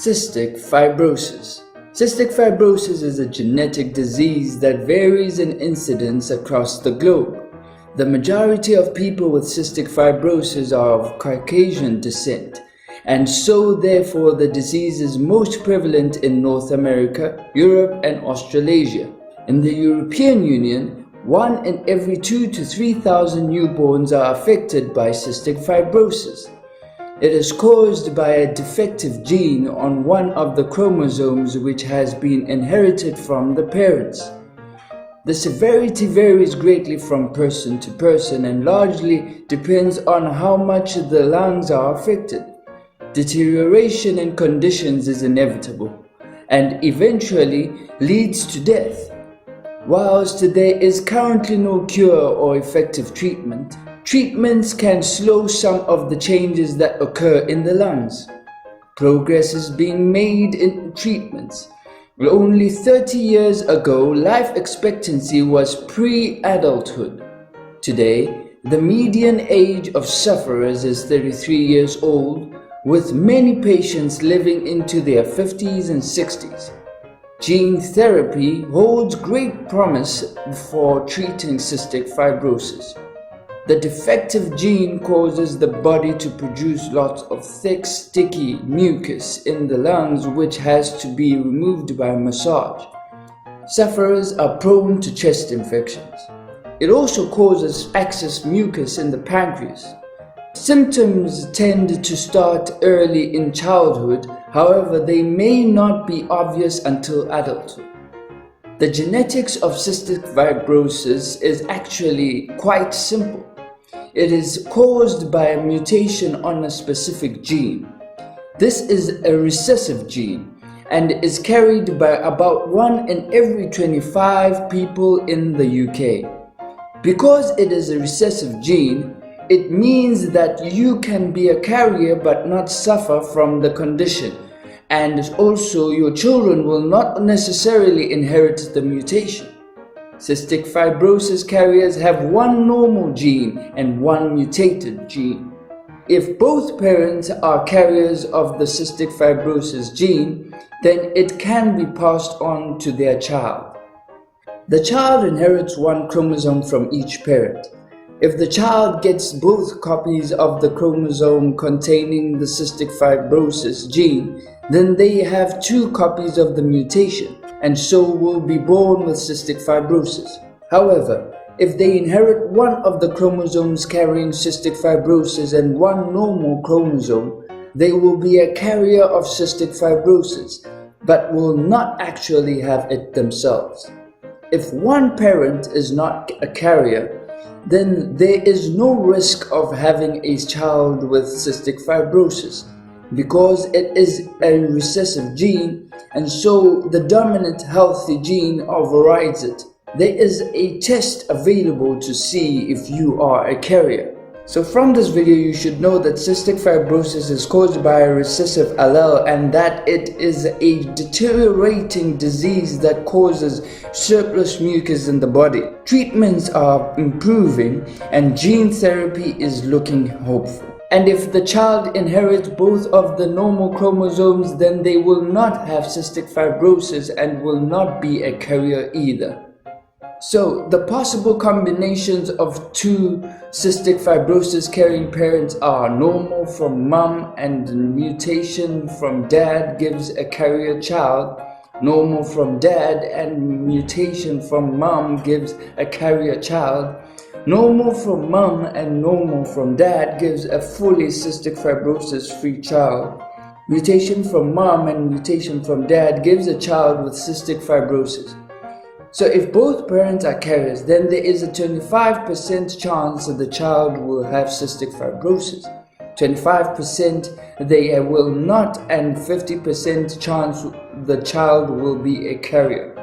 Cystic fibrosis. Cystic fibrosis is a genetic disease that varies in incidence across the globe. The majority of people with cystic fibrosis are of Caucasian descent, and so therefore the disease is most prevalent in North America, Europe and Australasia. In the European Union, 1 in every 2,000 to 3,000 newborns are affected by cystic fibrosis. It is caused by a defective gene on one of the chromosomes which has been inherited from the parents. The severity varies greatly from person to person and largely depends on how much the lungs are affected. Deterioration in conditions is inevitable and eventually leads to death. Whilst there is currently no cure or effective treatment, treatments can slow some of the changes that occur in the lungs. Progress is being made in treatments. Only 30 years ago, life expectancy was pre-adulthood. Today, the median age of sufferers is 33 years old, with many patients living into their 50s and 60s. Gene therapy holds great promise for treating cystic fibrosis. The defective gene causes the body to produce lots of thick, sticky mucus in the lungs which has to be removed by massage. Sufferers are prone to chest infections. It also causes excess mucus in the pancreas. Symptoms tend to start early in childhood, however, they may not be obvious until adulthood. The genetics of cystic fibrosis is actually quite simple. It is caused by a mutation on a specific gene. This is a recessive gene and is carried by about 1 in every 25 people in the UK. Because it is a recessive gene, it means that you can be a carrier but not suffer from the condition, and also your children will not necessarily inherit the mutation. Cystic fibrosis carriers have 1 normal gene and 1 mutated gene. If both parents are carriers of the cystic fibrosis gene, then it can be passed on to their child. The child inherits 1 chromosome from each parent. If the child gets both copies of the chromosome containing the cystic fibrosis gene, then they have 2 copies of the mutation, and so will be born with cystic fibrosis. However, if they inherit 1 of the chromosomes carrying cystic fibrosis and 1 normal chromosome, they will be a carrier of cystic fibrosis, but will not actually have it themselves. If 1 parent is not a carrier, then there is no risk of having a child with cystic fibrosis, because it is a recessive gene and so the dominant healthy gene overrides it. There is a test available to see if you are a carrier. So from this video you should know that cystic fibrosis is caused by a recessive allele and that it is a deteriorating disease that causes surplus mucus in the body. Treatments are improving and gene therapy is looking hopeful. And if the child inherits both of the normal chromosomes, then they will not have cystic fibrosis and will not be a carrier either. So the possible combinations of 2 cystic fibrosis carrying parents are normal from mom and mutation from dad gives a carrier child, normal from dad and mutation from mom gives a carrier child, normal from mom and normal from dad gives a fully cystic fibrosis free child, mutation from mom and mutation from dad gives a child with cystic fibrosis. So if both parents are carriers, then there is a 25% chance that the child will have cystic fibrosis. 25% they will not, and 50% chance the child will be a carrier.